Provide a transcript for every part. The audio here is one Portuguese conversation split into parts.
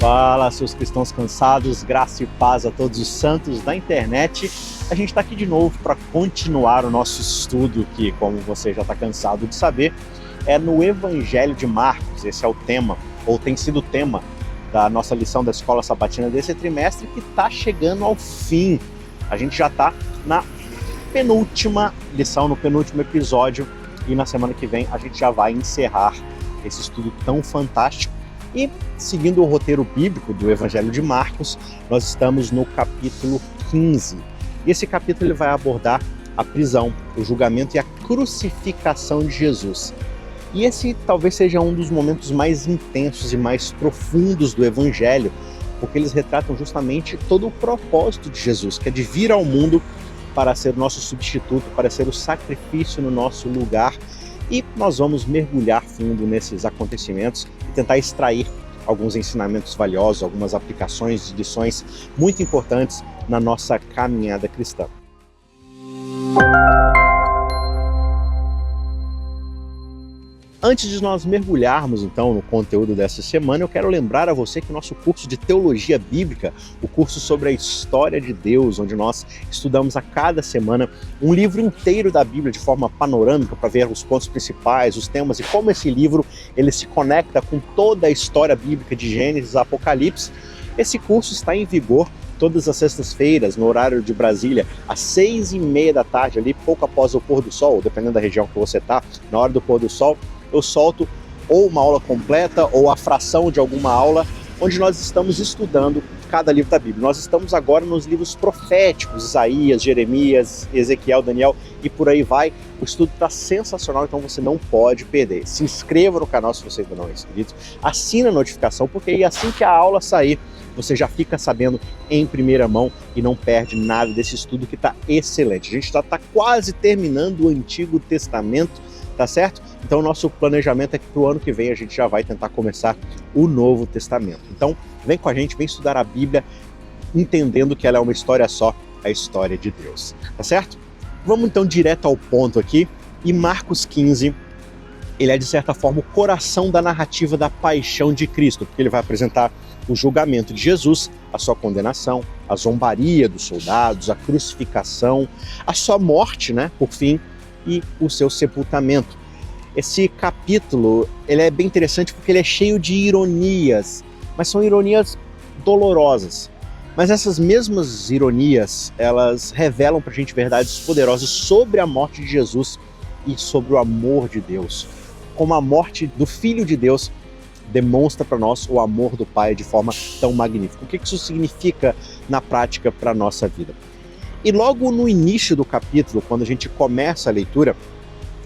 Fala, seus cristãos cansados, graça e paz a todos os santos da internet. A gente está aqui de novo para continuar o nosso estudo, que, como você já está cansado de saber, é no Evangelho de Marcos. Esse é o tema, ou tem sido o tema, da nossa lição da Escola Sabatina desse trimestre, que está chegando ao fim. A gente já está na penúltima lição, no penúltimo episódio, e na semana que vem a gente já vai encerrar esse estudo tão fantástico. E, seguindo o roteiro bíblico do Evangelho de Marcos, nós estamos no capítulo 15. E esse capítulo ele vai abordar a prisão, o julgamento e a crucificação de Jesus. E esse talvez seja um dos momentos mais intensos e mais profundos do Evangelho, porque eles retratam justamente todo o propósito de Jesus, que é de vir ao mundo para ser o nosso substituto, para ser o sacrifício no nosso lugar. E nós vamos mergulhar fundo nesses acontecimentos e tentar extrair alguns ensinamentos valiosos, algumas aplicações de lições muito importantes na nossa caminhada cristã. Antes de nós mergulharmos, então, no conteúdo dessa semana, eu quero lembrar a você que o nosso curso de Teologia Bíblica, o curso sobre a história de Deus, onde nós estudamos a cada semana um livro inteiro da Bíblia de forma panorâmica para ver os pontos principais, os temas e como esse livro ele se conecta com toda a história bíblica de Gênesis a Apocalipse. Esse curso está em vigor todas as sextas-feiras, no horário de Brasília, às 6h30 da tarde, ali pouco após o pôr do sol, dependendo da região que você está, na hora do pôr do sol, eu solto ou uma aula completa ou a fração de alguma aula, onde nós estamos estudando cada livro da Bíblia. Nós estamos agora nos livros proféticos, Isaías, Jeremias, Ezequiel, Daniel e por aí vai. O estudo está sensacional, então você não pode perder. Se inscreva no canal se você ainda não é inscrito, assina a notificação, porque aí assim que a aula sair, você já fica sabendo em primeira mão e não perde nada desse estudo que está excelente. A gente está quase terminando o Antigo Testamento, tá certo? Então o nosso planejamento é que para o ano que vem a gente já vai tentar começar o Novo Testamento. Então vem com a gente, vem estudar a Bíblia, entendendo que ela é uma história só, a história de Deus, tá certo? Vamos então direto ao ponto aqui. E Marcos 15, ele é de certa forma o coração da narrativa da paixão de Cristo, porque ele vai apresentar o julgamento de Jesus, a sua condenação, a zombaria dos soldados, a crucificação, a sua morte, né, por fim, e o seu sepultamento. Esse capítulo ele é bem interessante porque ele é cheio de ironias, mas são ironias dolorosas. Mas essas mesmas ironias, elas revelam pra gente verdades poderosas sobre a morte de Jesus e sobre o amor de Deus. Como a morte do Filho de Deus demonstra para nós o amor do Pai de forma tão magnífica. O que isso significa na prática para a nossa vida? E logo no início do capítulo, quando a gente começa a leitura,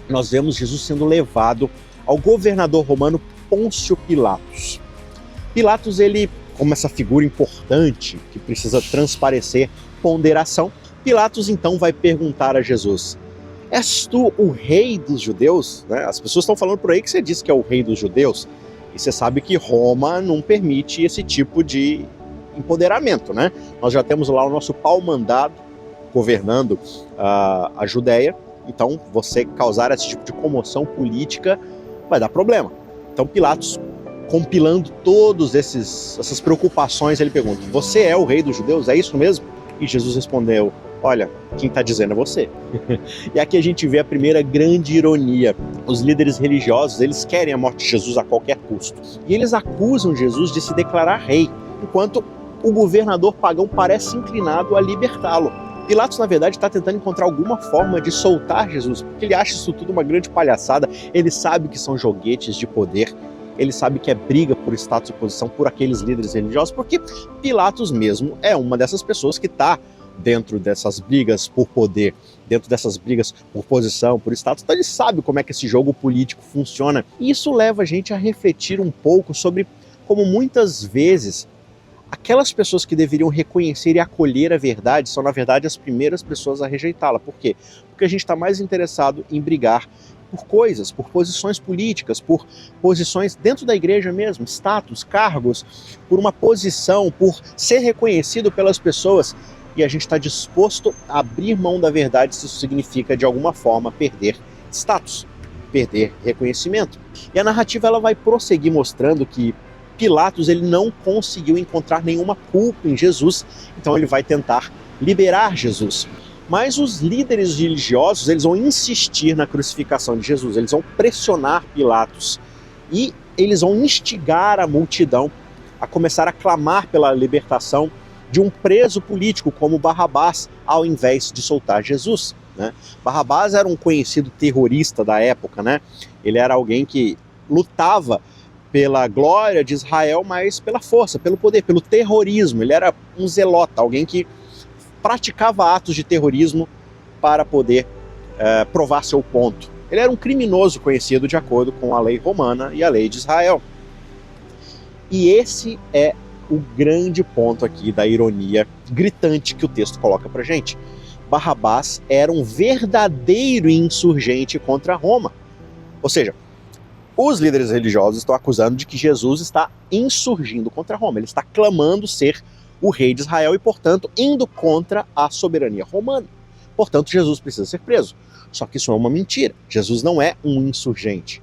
nós vemos Jesus sendo levado ao governador romano Pôncio Pilatos. Pilatos, ele, como essa figura importante que precisa transparecer ponderação, Pilatos então vai perguntar a Jesus: és tu o rei dos judeus? Né? As pessoas estão falando por aí que você diz que é o rei dos judeus, e você sabe que Roma não permite esse tipo de empoderamento, né? Nós já temos lá o nosso pau-mandado governando a Judéia, então você causar esse tipo de comoção política vai dar problema. Então Pilatos, compilando todas essas preocupações, ele pergunta: você é o rei dos judeus? É isso mesmo? E Jesus respondeu: olha, quem está dizendo é você. E aqui a gente vê a primeira grande ironia. Os líderes religiosos, eles querem a morte de Jesus a qualquer custo. E eles acusam Jesus de se declarar rei, enquanto o governador pagão parece inclinado a libertá-lo. Pilatos, na verdade, está tentando encontrar alguma forma de soltar Jesus, porque ele acha isso tudo uma grande palhaçada. Ele sabe que são joguetes de poder, ele sabe que é briga por status e posição por aqueles líderes religiosos, porque Pilatos mesmo é uma dessas pessoas que está dentro dessas brigas por poder, dentro dessas brigas por posição, por status. Então ele sabe como é que esse jogo político funciona. E isso leva a gente a refletir um pouco sobre como muitas vezes aquelas pessoas que deveriam reconhecer e acolher a verdade são, na verdade, as primeiras pessoas a rejeitá-la. Por quê? Porque a gente está mais interessado em brigar por coisas, por posições políticas, por posições dentro da igreja mesmo, status, cargos, por uma posição, por ser reconhecido pelas pessoas. E a gente está disposto a abrir mão da verdade se isso significa, de alguma forma, perder status, perder reconhecimento. E a narrativa ela vai prosseguir mostrando que Pilatos ele não conseguiu encontrar nenhuma culpa em Jesus, então ele vai tentar liberar Jesus. Mas os líderes religiosos eles vão insistir na crucificação de Jesus, eles vão pressionar Pilatos e eles vão instigar a multidão a começar a clamar pela libertação de um preso político como Barrabás, ao invés de soltar Jesus, né? Barrabás era um conhecido terrorista da época, né? Ele era alguém que lutava pela glória de Israel, mas pela força, pelo poder, pelo terrorismo. Ele era um zelota, alguém que praticava atos de terrorismo para poder provar seu ponto. Ele era um criminoso conhecido de acordo com a lei romana e a lei de Israel. E esse é o grande ponto aqui da ironia gritante que o texto coloca pra gente. Barrabás era um verdadeiro insurgente contra Roma. Ou seja, os líderes religiosos estão acusando de que Jesus está insurgindo contra Roma. Ele está clamando ser o rei de Israel e, portanto, indo contra a soberania romana. Portanto, Jesus precisa ser preso. Só que isso é uma mentira. Jesus não é um insurgente.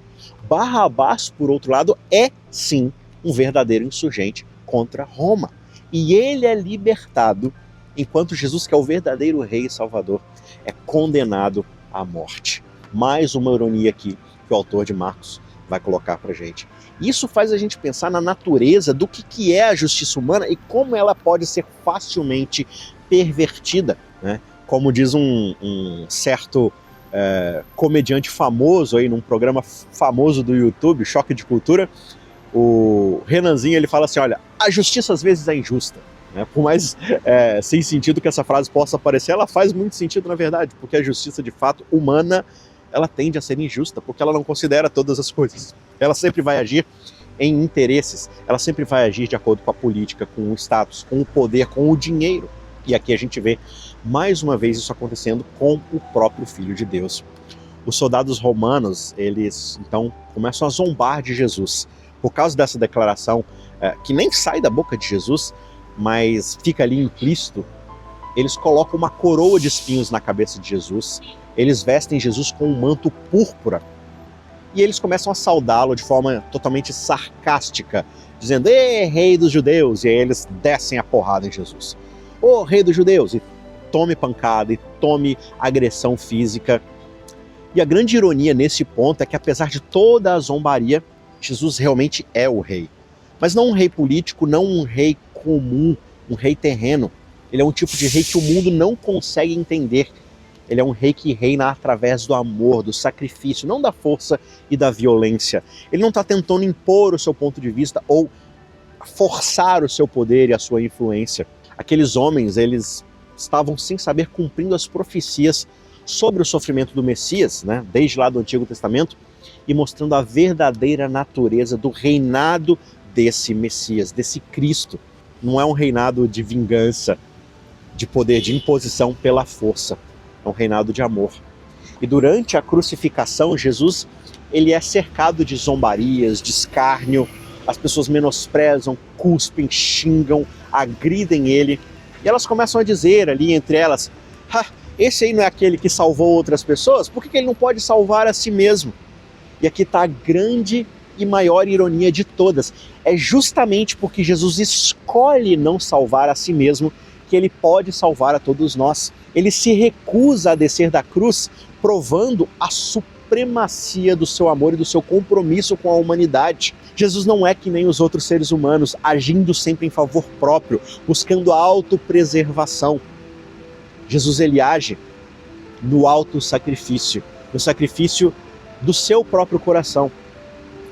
Barrabás, por outro lado, é sim um verdadeiro insurgente contra Roma. E ele é libertado, enquanto Jesus, que é o verdadeiro rei e salvador, é condenado à morte. Mais uma ironia aqui que o autor de Marcos vai colocar pra gente. Isso faz a gente pensar na natureza do que é a justiça humana e como ela pode ser facilmente pervertida, né? Como diz um certo comediante famoso aí num programa famoso do YouTube, Choque de Cultura, o Renanzinho, ele fala assim, olha, a justiça às vezes é injusta, né? Por mais sem sentido que essa frase possa parecer, ela faz muito sentido na verdade, porque a justiça de fato humana, ela tende a ser injusta, porque ela não considera todas as coisas. Ela sempre vai agir em interesses, ela sempre vai agir de acordo com a política, com o status, com o poder, com o dinheiro. E aqui a gente vê mais uma vez isso acontecendo com o próprio Filho de Deus. Os soldados romanos, eles então começam a zombar de Jesus. Por causa dessa declaração, que nem sai da boca de Jesus, mas fica ali implícito, eles colocam uma coroa de espinhos na cabeça de Jesus, eles vestem Jesus com um manto púrpura, e eles começam a saudá-lo de forma totalmente sarcástica, dizendo, "Ê, rei dos judeus", e aí eles descem a porrada em Jesus. "Ô, rei dos judeus", e tome pancada, e tome agressão física. E a grande ironia nesse ponto é que, apesar de toda a zombaria, Jesus realmente é o rei. Mas não um rei político, não um rei comum, um rei terreno. Ele é um tipo de rei que o mundo não consegue entender. Ele é um rei que reina através do amor, do sacrifício, não da força e da violência. Ele não está tentando impor o seu ponto de vista ou forçar o seu poder e a sua influência. Aqueles homens, eles estavam sem saber cumprindo as profecias sobre o sofrimento do Messias, né, desde lá do Antigo Testamento, e mostrando a verdadeira natureza do reinado desse Messias, desse Cristo. Não é um reinado de vingança, de poder, de imposição pela força. É um reinado de amor. E durante a crucificação, Jesus ele é cercado de zombarias, de escárnio, as pessoas menosprezam, cuspem, xingam, agridem ele, e elas começam a dizer ali entre elas, esse aí não é aquele que salvou outras pessoas? Por que ele não pode salvar a si mesmo? E aqui está a grande e maior ironia de todas. É justamente porque Jesus escolhe não salvar a si mesmo que ele pode salvar a todos nós. Ele se recusa a descer da cruz, provando a supremacia do seu amor e do seu compromisso com a humanidade. Jesus não é que nem os outros seres humanos, agindo sempre em favor próprio, buscando a autopreservação. Jesus ele age no autossacrifício, no sacrifício do seu próprio coração.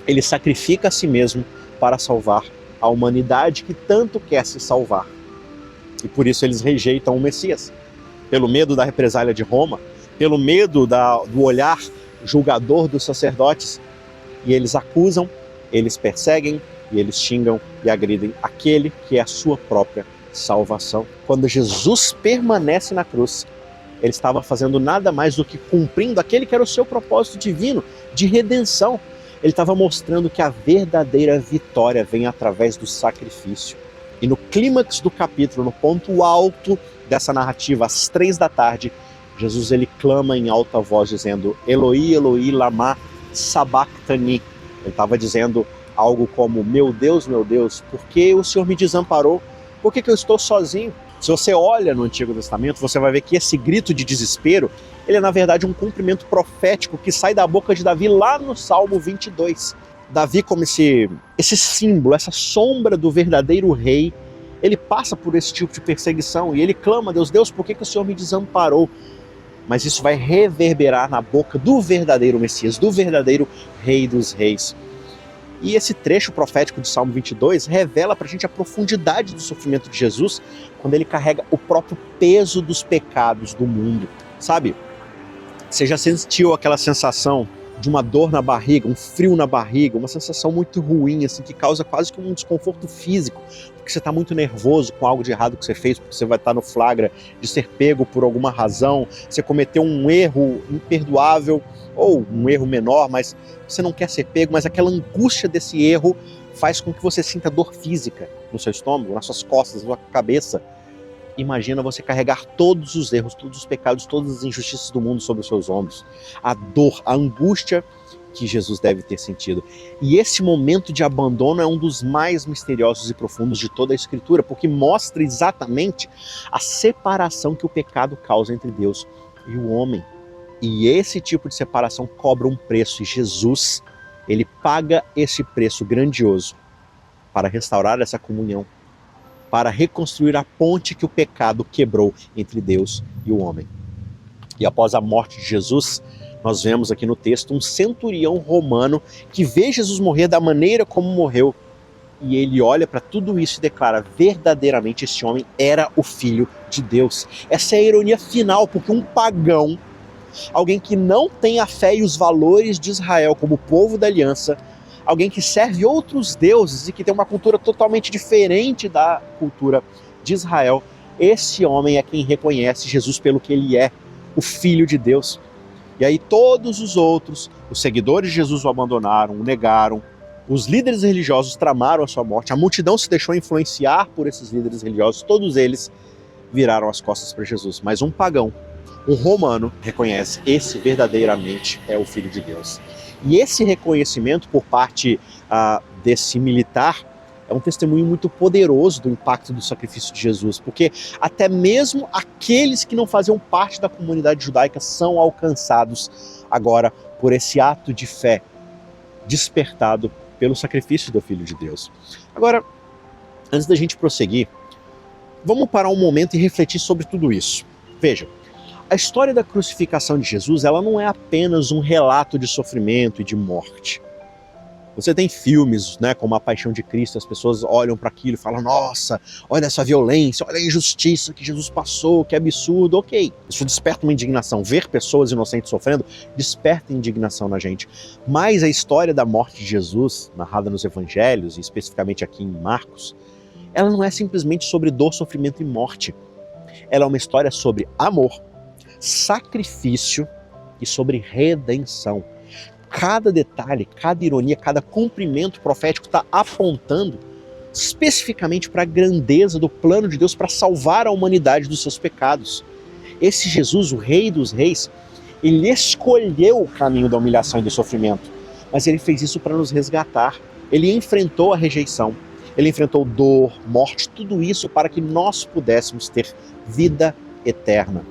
Ele sacrifica a si mesmo para salvar a humanidade que tanto quer se salvar. E por isso eles rejeitam o Messias. Pelo medo da represália de Roma, pelo medo do olhar julgador dos sacerdotes. E eles acusam, eles perseguem, e eles xingam e agridem aquele que é a sua própria salvação. Quando Jesus permanece na cruz, ele estava fazendo nada mais do que cumprindo aquele que era o seu propósito divino, de redenção. Ele estava mostrando que a verdadeira vitória vem através do sacrifício. E no clímax do capítulo, no ponto alto dessa narrativa, às 3 da tarde, Jesus ele clama em alta voz dizendo, Eloi, Eloi, lama sabachthani. Ele estava dizendo algo como: meu Deus, por que o Senhor me desamparou? Por que eu estou sozinho? Se você olha no Antigo Testamento, você vai ver que esse grito de desespero, ele é na verdade um cumprimento profético que sai da boca de Davi lá no Salmo 22. Davi, como esse símbolo, essa sombra do verdadeiro rei, ele passa por esse tipo de perseguição e ele clama a Deus: Deus, por que o Senhor me desamparou? Mas isso vai reverberar na boca do verdadeiro Messias, do verdadeiro Rei dos Reis. E esse trecho profético do Salmo 22 revela pra gente a profundidade do sofrimento de Jesus quando ele carrega o próprio peso dos pecados do mundo. Sabe, você já sentiu aquela sensação de uma dor na barriga, um frio na barriga, uma sensação muito ruim, assim, que causa quase que um desconforto físico, porque você está muito nervoso com algo de errado que você fez, porque você vai estar no flagra de ser pego por alguma razão, você cometeu um erro imperdoável, ou um erro menor, mas você não quer ser pego, mas aquela angústia desse erro faz com que você sinta dor física no seu estômago, nas suas costas, na sua cabeça. Imagina você carregar todos os erros, todos os pecados, todas as injustiças do mundo sobre os seus ombros. A dor, a angústia que Jesus deve ter sentido. E esse momento de abandono é um dos mais misteriosos e profundos de toda a Escritura, porque mostra exatamente a separação que o pecado causa entre Deus e o homem. E esse tipo de separação cobra um preço, e Jesus, ele paga esse preço grandioso para restaurar essa comunhão, para reconstruir a ponte que o pecado quebrou entre Deus e o homem. E após a morte de Jesus, nós vemos aqui no texto um centurião romano que vê Jesus morrer da maneira como morreu, e ele olha para tudo isso e declara: verdadeiramente esse homem era o Filho de Deus. Essa é a ironia final, porque um pagão, alguém que não tem a fé e os valores de Israel como povo da aliança, alguém que serve outros deuses e que tem uma cultura totalmente diferente da cultura de Israel, esse homem é quem reconhece Jesus pelo que ele é, o Filho de Deus. E aí todos os outros, os seguidores de Jesus o abandonaram, o negaram, os líderes religiosos tramaram a sua morte, a multidão se deixou influenciar por esses líderes religiosos, todos eles viraram as costas para Jesus. Mas um pagão, um romano, reconhece: esse verdadeiramente é o Filho de Deus. E esse reconhecimento por parte desse militar é um testemunho muito poderoso do impacto do sacrifício de Jesus, porque até mesmo aqueles que não faziam parte da comunidade judaica são alcançados agora por esse ato de fé despertado pelo sacrifício do Filho de Deus. Agora, antes da gente prosseguir, vamos parar um momento e refletir sobre tudo isso. Veja, a história da crucificação de Jesus, ela não é apenas um relato de sofrimento e de morte. Você tem filmes, né, como A Paixão de Cristo, as pessoas olham para aquilo e falam: nossa, olha essa violência, olha a injustiça que Jesus passou, que absurdo. Ok, isso desperta uma indignação. Ver pessoas inocentes sofrendo desperta indignação na gente. Mas a história da morte de Jesus, narrada nos evangelhos, e especificamente aqui em Marcos, ela não é simplesmente sobre dor, sofrimento e morte. Ela é uma história sobre amor, sacrifício e sobre redenção. Cada detalhe, cada ironia, cada cumprimento profético está apontando especificamente para a grandeza do plano de Deus para salvar a humanidade dos seus pecados. Esse Jesus, o Rei dos Reis, ele escolheu o caminho da humilhação e do sofrimento, mas ele fez isso para nos resgatar. Ele enfrentou a rejeição, ele enfrentou dor, morte, tudo isso para que nós pudéssemos ter vida eterna.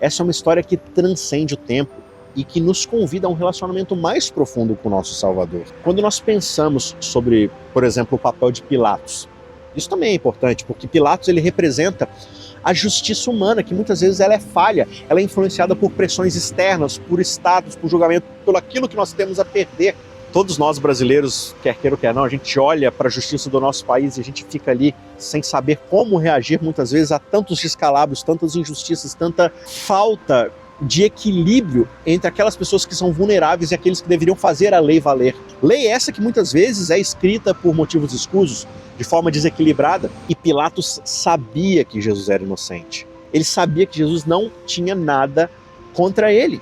Essa é uma história que transcende o tempo e que nos convida a um relacionamento mais profundo com o nosso Salvador. Quando nós pensamos sobre, por exemplo, o papel de Pilatos, isso também é importante, porque Pilatos ele representa a justiça humana, que muitas vezes ela é falha, ela é influenciada por pressões externas, por status, por julgamento, por aquilo que nós temos a perder. Todos nós brasileiros, quer queira ou quer não, a gente olha para a justiça do nosso país e a gente fica ali sem saber como reagir muitas vezes a tantos descalabros, tantas injustiças, tanta falta de equilíbrio entre aquelas pessoas que são vulneráveis e aqueles que deveriam fazer a lei valer. Lei essa que muitas vezes é escrita por motivos escusos, de forma desequilibrada, e Pilatos sabia que Jesus era inocente. Ele sabia que Jesus não tinha nada contra ele.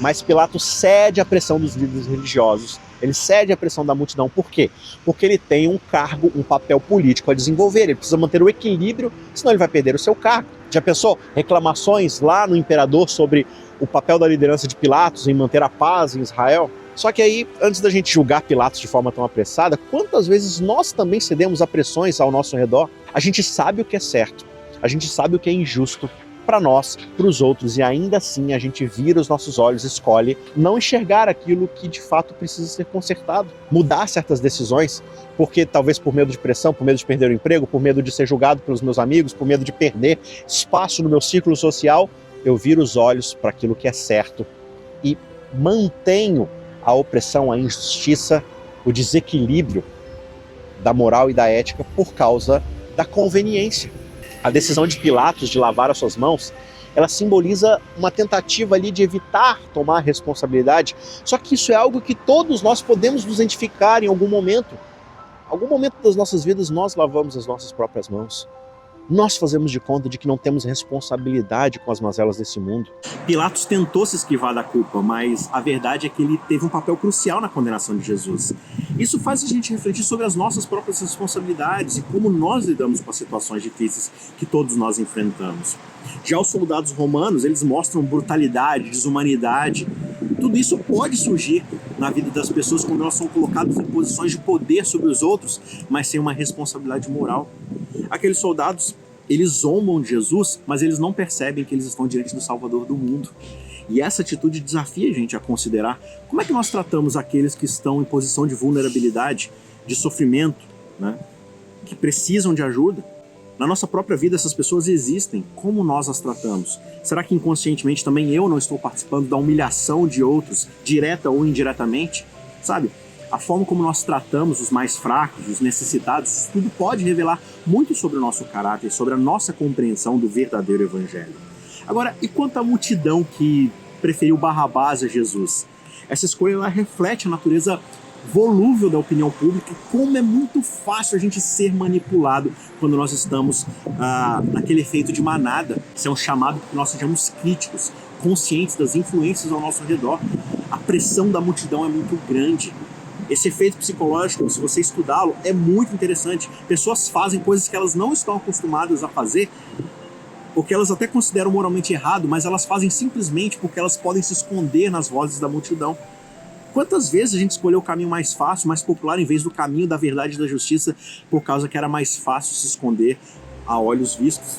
Mas Pilatos cede à pressão dos líderes religiosos, ele cede à pressão da multidão. Por quê? Porque ele tem um cargo, um papel político a desenvolver, ele precisa manter o equilíbrio, senão ele vai perder o seu cargo. Já pensou? Reclamações lá no imperador sobre o papel da liderança de Pilatos em manter a paz em Israel? Só que aí, antes da gente julgar Pilatos de forma tão apressada, quantas vezes nós também cedemos a pressões ao nosso redor? A gente sabe o que é certo, a gente sabe o que é injusto para nós, para os outros, e ainda assim a gente vira os nossos olhos, escolhe não enxergar aquilo que de fato precisa ser consertado, mudar certas decisões, porque talvez por medo de pressão, por medo de perder o emprego, por medo de ser julgado pelos meus amigos, por medo de perder espaço no meu círculo social, eu viro os olhos para aquilo que é certo e mantenho a opressão, a injustiça, o desequilíbrio da moral e da ética por causa da conveniência. A decisão de Pilatos de lavar as suas mãos, ela simboliza uma tentativa ali de evitar tomar responsabilidade, só que isso é algo que todos nós podemos nos identificar em algum momento. Em algum momento das nossas vidas nós lavamos as nossas próprias mãos. Nós fazemos de conta de que não temos responsabilidade com as mazelas desse mundo. Pilatos tentou se esquivar da culpa, mas a verdade é que ele teve um papel crucial na condenação de Jesus. Isso faz a gente refletir sobre as nossas próprias responsabilidades e como nós lidamos com as situações difíceis que todos nós enfrentamos. Já os soldados romanos, eles mostram brutalidade, desumanidade. Tudo isso pode surgir na vida das pessoas quando elas são colocadas em posições de poder sobre os outros, mas sem uma responsabilidade moral. Aqueles soldados, eles zombam de Jesus, mas eles não percebem que eles estão diante do Salvador do mundo. E essa atitude desafia a gente a considerar como é que nós tratamos aqueles que estão em posição de vulnerabilidade, de sofrimento, né? Que precisam de ajuda. Na nossa própria vida, essas pessoas existem. Como nós as tratamos? Será que inconscientemente também eu não estou participando da humilhação de outros, direta ou indiretamente? Sabe? A forma como nós tratamos os mais fracos, os necessitados, tudo pode revelar muito sobre o nosso caráter, sobre a nossa compreensão do verdadeiro evangelho. Agora, e quanto à multidão que preferiu Barrabás a Jesus? Essa escolha ela reflete a natureza volúvel da opinião pública, como é muito fácil a gente ser manipulado quando nós estamos naquele efeito de manada. Isso é um chamado para que nós sejamos críticos, conscientes das influências ao nosso redor. A pressão da multidão é muito grande. Esse efeito psicológico, se você estudá-lo, é muito interessante. Pessoas fazem coisas que elas não estão acostumadas a fazer, ou que elas até consideram moralmente errado, mas elas fazem simplesmente porque elas podem se esconder nas vozes da multidão. Quantas vezes a gente escolheu o caminho mais fácil, mais popular, em vez do caminho da verdade e da justiça, por causa que era mais fácil se esconder a olhos vistos?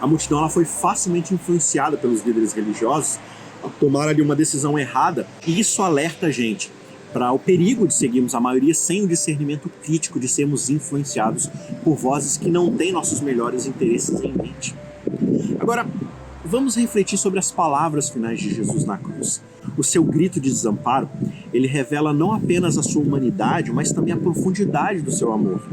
A multidão ela foi facilmente influenciada pelos líderes religiosos a tomar ali uma decisão errada, e isso alerta a gente para o perigo de seguirmos a maioria sem o discernimento crítico, de sermos influenciados por vozes que não têm nossos melhores interesses em mente. Agora, vamos refletir sobre as palavras finais de Jesus na cruz. O seu grito de desamparo, ele revela não apenas a sua humanidade, mas também a profundidade do seu amor.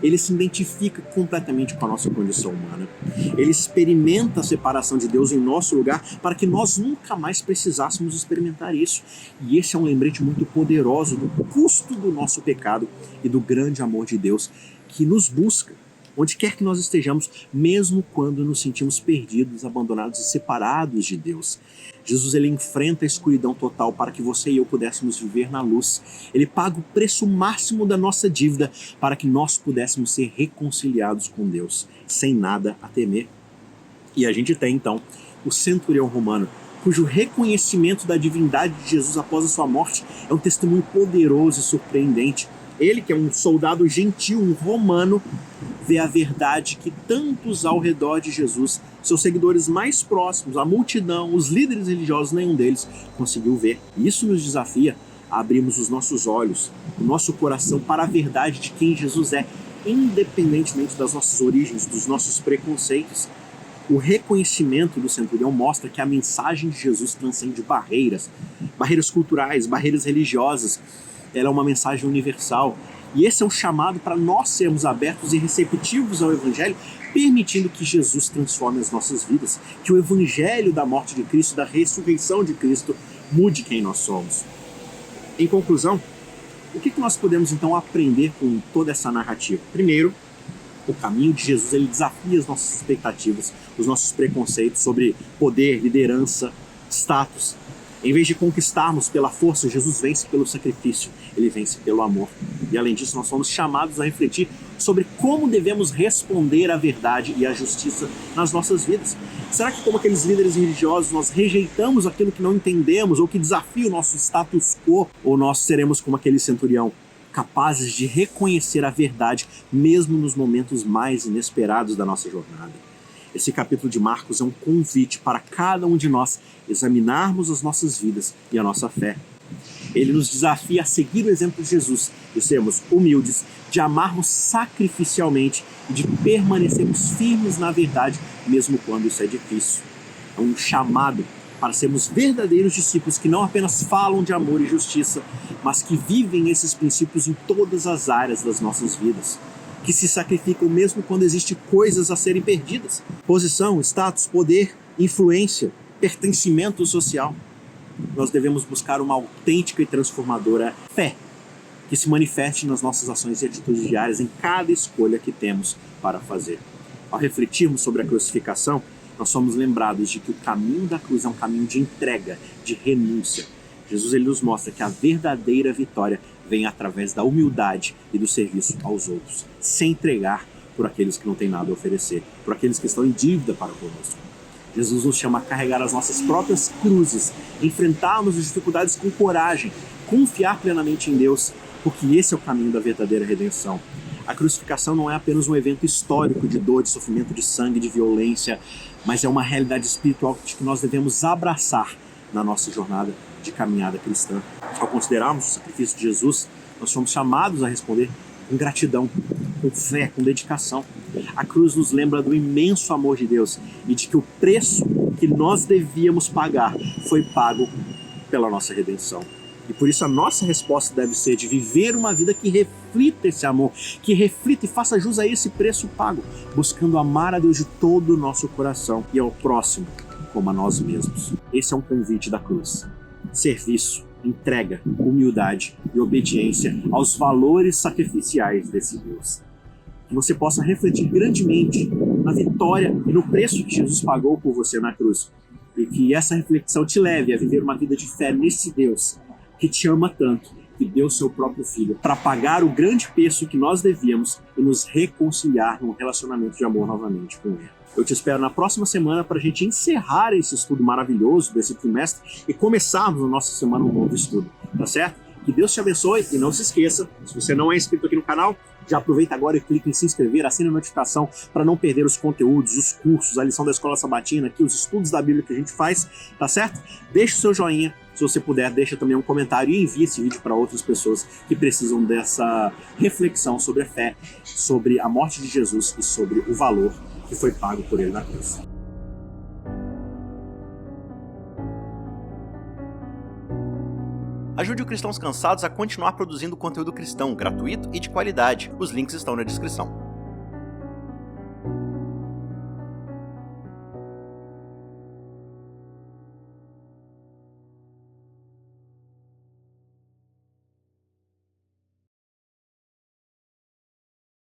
Ele se identifica completamente com a nossa condição humana. Ele experimenta a separação de Deus em nosso lugar para que nós nunca mais precisássemos experimentar isso. E esse é um lembrete muito poderoso do custo do nosso pecado e do grande amor de Deus que nos busca, onde quer que nós estejamos, mesmo quando nos sentimos perdidos, abandonados e separados de Deus. Jesus ele enfrenta a escuridão total para que você e eu pudéssemos viver na luz. Ele paga o preço máximo da nossa dívida para que nós pudéssemos ser reconciliados com Deus, sem nada a temer. E a gente tem então o centurião romano, cujo reconhecimento da divindade de Jesus após a sua morte é um testemunho poderoso e surpreendente. Ele, que é um soldado gentil, um romano, vê a verdade que tantos ao redor de Jesus, seus seguidores mais próximos, a multidão, os líderes religiosos, nenhum deles conseguiu ver. Isso nos desafia a abrirmos os nossos olhos, o nosso coração para a verdade de quem Jesus é, independentemente das nossas origens, dos nossos preconceitos. O reconhecimento do centurião mostra que a mensagem de Jesus transcende barreiras culturais, barreiras religiosas. Ela é uma mensagem universal. E esse é um chamado para nós sermos abertos e receptivos ao Evangelho, permitindo que Jesus transforme as nossas vidas, que o Evangelho da morte de Cristo, da ressurreição de Cristo, mude quem nós somos. Em conclusão, o que nós podemos então aprender com toda essa narrativa? Primeiro, o caminho de Jesus ele desafia as nossas expectativas, os nossos preconceitos sobre poder, liderança, status. Em vez de conquistarmos pela força, Jesus vence pelo sacrifício, ele vence pelo amor. E além disso, nós somos chamados a refletir sobre como devemos responder à verdade e à justiça nas nossas vidas. Será que, como aqueles líderes religiosos, nós rejeitamos aquilo que não entendemos ou que desafia o nosso status quo? Ou nós seremos como aquele centurião, capazes de reconhecer a verdade mesmo nos momentos mais inesperados da nossa jornada? Esse capítulo de Marcos é um convite para cada um de nós examinarmos as nossas vidas e a nossa fé. Ele nos desafia a seguir o exemplo de Jesus, de sermos humildes, de amarmos sacrificialmente e de permanecermos firmes na verdade, mesmo quando isso é difícil. É um chamado para sermos verdadeiros discípulos que não apenas falam de amor e justiça, mas que vivem esses princípios em todas as áreas das nossas vidas, que se sacrificam mesmo quando existem coisas a serem perdidas. Posição, status, poder, influência, pertencimento social. Nós devemos buscar uma autêntica e transformadora fé que se manifeste nas nossas ações e atitudes diárias em cada escolha que temos para fazer. Ao refletirmos sobre a crucificação, nós somos lembrados de que o caminho da cruz é um caminho de entrega, de renúncia. Jesus ele nos mostra que a verdadeira vitória vem através da humildade e do serviço aos outros, sem entregar por aqueles que não têm nada a oferecer, por aqueles que estão em dívida para conosco. Jesus nos chama a carregar as nossas próprias cruzes, enfrentarmos as dificuldades com coragem, confiar plenamente em Deus, porque esse é o caminho da verdadeira redenção. A crucificação não é apenas um evento histórico de dor, de sofrimento, de sangue, de violência, mas é uma realidade espiritual que nós devemos abraçar na nossa jornada de caminhada cristã. Ao considerarmos o sacrifício de Jesus, nós somos chamados a responder com gratidão, com fé, com dedicação. A cruz nos lembra do imenso amor de Deus e de que o preço que nós devíamos pagar foi pago pela nossa redenção. E por isso a nossa resposta deve ser de viver uma vida que reflita esse amor, que reflita e faça jus a esse preço pago, buscando amar a Deus de todo o nosso coração e ao próximo como a nós mesmos. Esse é um convite da cruz. Serviço, entrega, humildade e obediência aos valores sacrificiais desse Deus. Que você possa refletir grandemente na vitória e no preço que Jesus pagou por você na cruz. E que essa reflexão te leve a viver uma vida de fé nesse Deus que te ama tanto, que deu seu próprio Filho para pagar o grande preço que nós devíamos e nos reconciliar num relacionamento de amor novamente com Ele. Eu te espero na próxima semana para a gente encerrar esse estudo maravilhoso desse trimestre e começarmos na nossa semana um novo estudo, tá certo? Que Deus te abençoe e não se esqueça, se você não é inscrito aqui no canal, já aproveita agora e clica em se inscrever, assina a notificação para não perder os conteúdos, os cursos, a lição da Escola Sabatina, aqui, os estudos da Bíblia que a gente faz, tá certo? Deixa o seu joinha, se você puder, deixa também um comentário e envie esse vídeo para outras pessoas que precisam dessa reflexão sobre a fé, sobre a morte de Jesus e sobre o valor que foi pago por ele na cruz. Ajude o Cristãos Cansados a continuar produzindo conteúdo cristão gratuito e de qualidade. Os links estão na descrição.